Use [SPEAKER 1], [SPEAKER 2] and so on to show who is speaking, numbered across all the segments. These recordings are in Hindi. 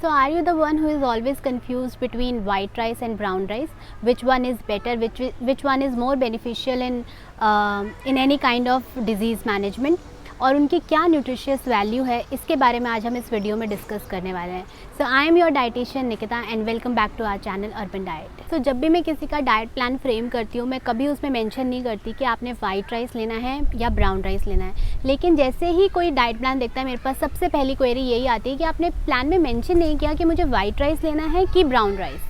[SPEAKER 1] So are you the one who is always confused between white rice and brown rice? Which one is better? Which one is more beneficial in any kind of disease management? और उनकी क्या न्यूट्रिशियस वैल्यू है, इसके बारे में आज हम इस वीडियो में डिस्कस करने वाले हैं। So I am your dietitian Nikita and welcome back to our channel Urban Diet. So जब भी मैं किसी का डाइट प्लान फ्रेम करती हूँ, मैं कभी उसमें मेंशन नहीं करती कि आपने वाइट राइस लेना है या ब्राउन राइस लेना है। लेकिन जैसे ही कोई डाइट प्लान देखता है, मेरे पास सबसे पहली क्वेरी यही आती है कि आपने प्लान में मेंशन नहीं किया कि मुझे वाइट राइस लेना है कि ब्राउन राइस।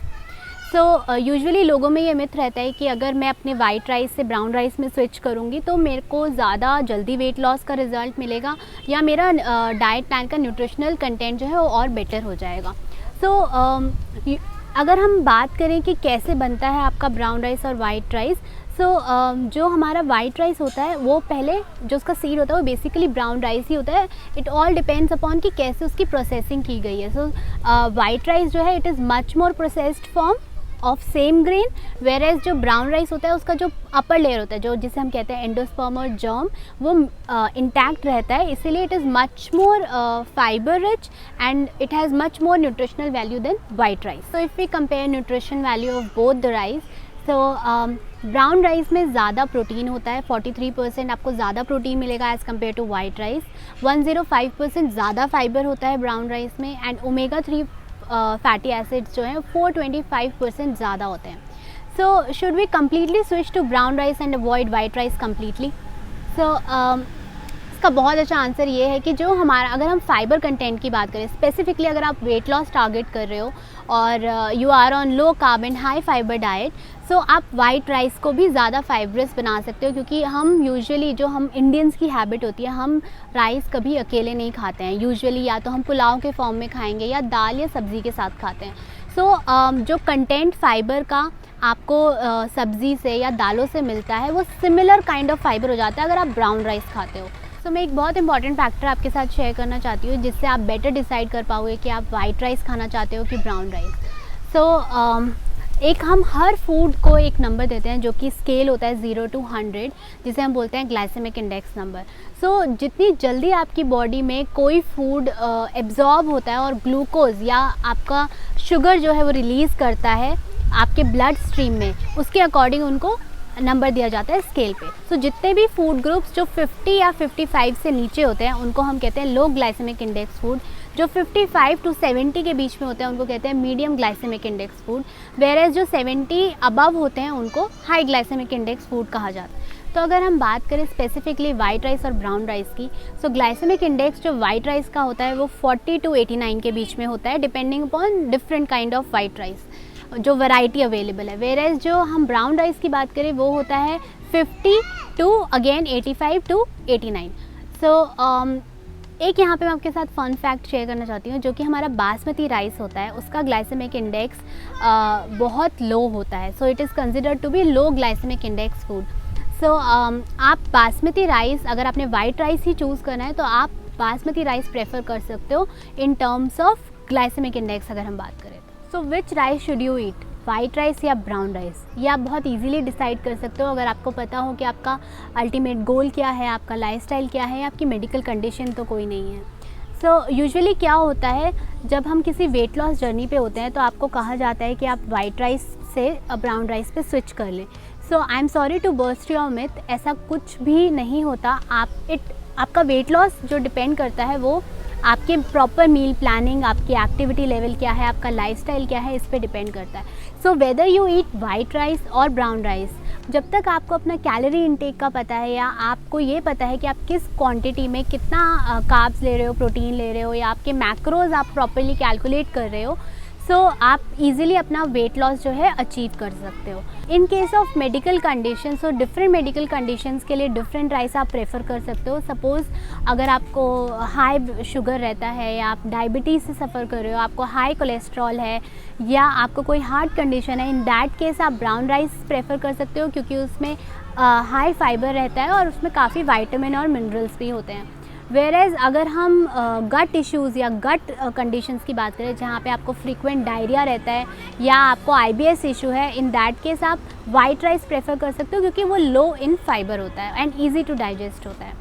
[SPEAKER 1] सो यूजुअली लोगों में ये मिथ रहता है कि अगर मैं अपने वाइट राइस से ब्राउन राइस में स्विच करूँगी तो मेरे को ज़्यादा जल्दी वेट लॉस का रिज़ल्ट मिलेगा या मेरा डाइट प्लान का न्यूट्रिशनल कंटेंट जो है वो और बेटर हो जाएगा। सो अगर हम बात करें कि कैसे बनता है आपका ब्राउन राइस और वाइट राइस, जो हमारा वाइट राइस होता है वो पहले जो उसका सीड होता है वो बेसिकली ब्राउन राइस ही होता है। इट ऑल डिपेंड्स अपॉन कि कैसे उसकी प्रोसेसिंग की गई है। वाइट राइस जो है it is much more processed form of same grain, whereas जो ब्राउन राइस होता है उसका जो अपर लेयर होता है, जो जिसे हम कहते हैं एंडोस्पर्म और जर्म, वो इंटैक्ट रहता है। इसीलिए it is much more fibre rich and it has much more nutritional value than white rice. So if we compare nutrition value of both the rice, brown rice में ज़्यादा प्रोटीन होता है, 43% आपको ज़्यादा प्रोटीन मिलेगा as compared to white rice. 105% ज़्यादा फाइबर होता है ब्राउन राइस में एंड ओमेगा 3 फैटी एसिड्स जो हैं 425% ज़्यादा होते हैं। So should we completely switch to brown rice and avoid white rice completely? इसका बहुत अच्छा आंसर ये है कि जो हमारा, अगर हम फाइबर कंटेंट की बात करें, स्पेसिफिकली अगर आप वेट लॉस टारगेट कर रहे हो और you are on low carb and high fibre diet, so आप वाइट राइस को भी ज़्यादा फाइबरस बना सकते हो। क्योंकि हम यूजुअली, जो हम इंडियंस की हैबिट होती है, हम राइस कभी अकेले नहीं खाते हैं। यूजुअली या तो हम पुलाव के फॉर्म में खाएंगे या दाल या सब्ज़ी के साथ खाते हैं। जो कंटेंट फाइबर का आपको सब्ज़ी से या दालों से मिलता है वो सिमिलर काइंड ऑफ फाइबर हो जाता है अगर आप ब्राउन राइस खाते हो। मैं एक बहुत इंपॉर्टेंट फैक्टर आपके साथ शेयर करना चाहती हूँ जिससे आप बेटर डिसाइड कर पाओगे कि आप वाइट राइस खाना चाहते हो कि ब्राउन राइस। एक हम हर फूड को एक नंबर देते हैं जो कि स्केल होता है 0 to 100, जिसे हम बोलते हैं ग्लाइसेमिक इंडेक्स नंबर। जितनी जल्दी आपकी बॉडी में कोई फूड एब्जॉर्ब होता है और ग्लूकोज या आपका शुगर जो है वो रिलीज़ करता है आपके ब्लड स्ट्रीम में, उसके अकॉर्डिंग उनको नंबर दिया जाता है स्केल पे। जितने भी फूड ग्रुप्स जो 50 या 55 से नीचे होते हैं उनको हम कहते हैं लो ग्लाइसेमिक इंडेक्स फूड। जो 55 to 70 के बीच में होते हैं उनको कहते हैं मीडियम ग्लाइसेमिक इंडेक्स फूड, वेरेज जो 70 अबव होते हैं उनको हाई ग्लाइसेमिक इंडेक्स फूड कहा जाता है। तो अगर हम बात करें स्पेसिफिकली वाइट राइस और ब्राउन राइस की, ग्लाइसेमिक इंडेक्स जो वाइट राइस का होता है वो 40 to 89 के बीच में होता है, depending upon different kind of white rice जो वैरायटी अवेलेबल है। वेरेज जो हम ब्राउन राइस की बात करें वो होता है 50 to अगेन 85 to 89। एक यहाँ पे मैं आपके साथ फन फैक्ट शेयर करना चाहती हूँ, जो कि हमारा बासमती राइस होता है उसका ग्लाइसेमिक इंडेक्स बहुत लो होता है। It is considered to be low glycaemic index food. आप बासमती राइस, अगर आपने वाइट राइस ही चूज़ करना है तो आप बासमती राइस प्रेफर कर सकते हो in terms of glycaemic index अगर हम बात करें। Which rice should you eat, white rice या ब्राउन राइस? ये आप बहुत इजीली डिसाइड कर सकते हो अगर आपको पता हो कि आपका अल्टीमेट गोल क्या है, आपका लाइफस्टाइल क्या है, आपकी मेडिकल कंडीशन तो कोई नहीं है। यूजुअली क्या होता है, जब हम किसी वेट लॉस जर्नी पे होते हैं तो आपको कहा जाता है कि आप वाइट राइस से ब्राउन राइस पे स्विच कर लें। I am sorry to burst your myth, ऐसा कुछ भी नहीं होता। आपका वेट लॉस जो डिपेंड करता है वो आपके प्रॉपर मील प्लानिंग, आपकी एक्टिविटी लेवल क्या है, आपका लाइफस्टाइल क्या है, इस पे डिपेंड करता है। Whether you eat white rice और ब्राउन राइस, जब तक आपको अपना कैलोरी इंटेक का पता है या आपको ये पता है कि आप किस क्वांटिटी में कितना कार्ब्स ले रहे हो, प्रोटीन ले रहे हो, या आपके मैक्रोज आप प्रॉपरली कैलकुलेट कर रहे हो, आप इजीली अपना वेट लॉस जो है अचीव कर सकते हो। In case of medical conditions, different medical conditions के लिए डिफरेंट राइस आप प्रेफर कर सकते हो। सपोज़ अगर आपको हाई शुगर रहता है या आप डायबिटीज़ से सफ़र कर रहे हो, आपको हाई कोलेस्ट्रॉल है या आपको कोई हार्ट कंडीशन है, इन दैट केस आप ब्राउन राइस प्रेफर कर सकते हो क्योंकि उसमें हाई फाइबर रहता है और उसमें काफ़ी विटामिन और मिनरल्स भी होते हैं। वेरेज अगर हम गट इश्यूज़ या गट कंडीशंस की बात करें जहाँ पे आपको फ्रीक्वेंट डायरिया रहता है या आपको IBS इशू है, इन दैट केस आप वाइट राइस प्रेफर कर सकते हो क्योंकि वो लो इन फाइबर होता है एंड ईजी टू डाइजेस्ट होता है।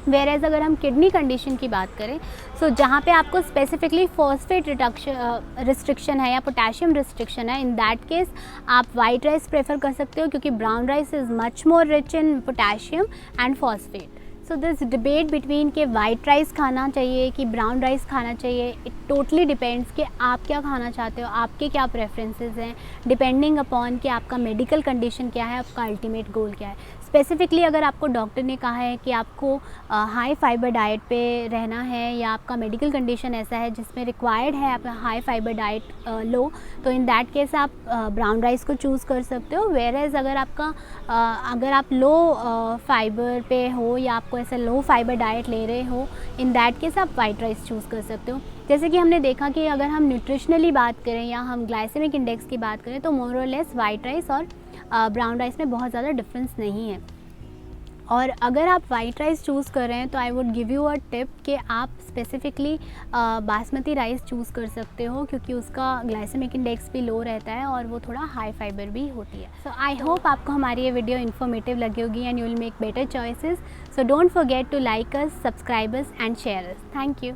[SPEAKER 1] वेयर एज़ अगर हम किडनी कंडीशन की बात करें, सो जहाँ पे आपको स्पेसिफिकली फॉस्फेट रिस्ट्रिक्शन है या पोटेशियम रिस्ट्रिक्शन है, इन दैट केस आप वाइट राइस प्रेफर कर सकते हो, क्योंकि brown rice is much more rich in potassium and phosphate. So this debate between कि वाइट राइस खाना चाहिए कि ब्राउन राइस खाना चाहिए, इट टोटली डिपेंड्स कि आप क्या खाना चाहते हो, आपके क्या प्रेफरेंसेस हैं, डिपेंडिंग अपॉन कि आपका मेडिकल कंडीशन क्या है, आपका अल्टीमेट गोल क्या है। स्पेसिफिकली अगर आपको डॉक्टर ने कहा है कि आपको हाई फाइबर डाइट पे रहना है, या आपका मेडिकल कंडीशन ऐसा है जिसमें रिक्वायर्ड है आपका हाई फाइबर डाइट लो, तो इन दैट केस आप ब्राउन राइस को चूज़ कर सकते हो। वेयर एज़ अगर आप लो फाइबर पे हो या आपको ऐसा लो फाइबर डाइट ले रहे हो, इन दैट केस आप वाइट राइस चूज़ कर सकते हो। जैसे कि हमने देखा कि अगर हम न्यूट्रिशनली बात करें या हम ग्लाइसेमिक इंडेक्स की बात करें, तो मोर और लेस वाइट राइस और ब्राउन राइस में बहुत ज़्यादा डिफरेंस नहीं है। और अगर आप वाइट राइस चूज़ कर रहे हैं तो I would give you a tip कि आप स्पेसिफिकली बासमती राइस चूज़ कर सकते हो, क्योंकि उसका ग्लाइसेमिक इंडेक्स भी लो रहता है और वो थोड़ा हाई फाइबर भी होती है। सो आई होप आपको हमारी ये वीडियो इन्फॉर्मेटिव लगी होगी and you will make better choices. So don't forget to like us, subscribe us and share us. Thank you.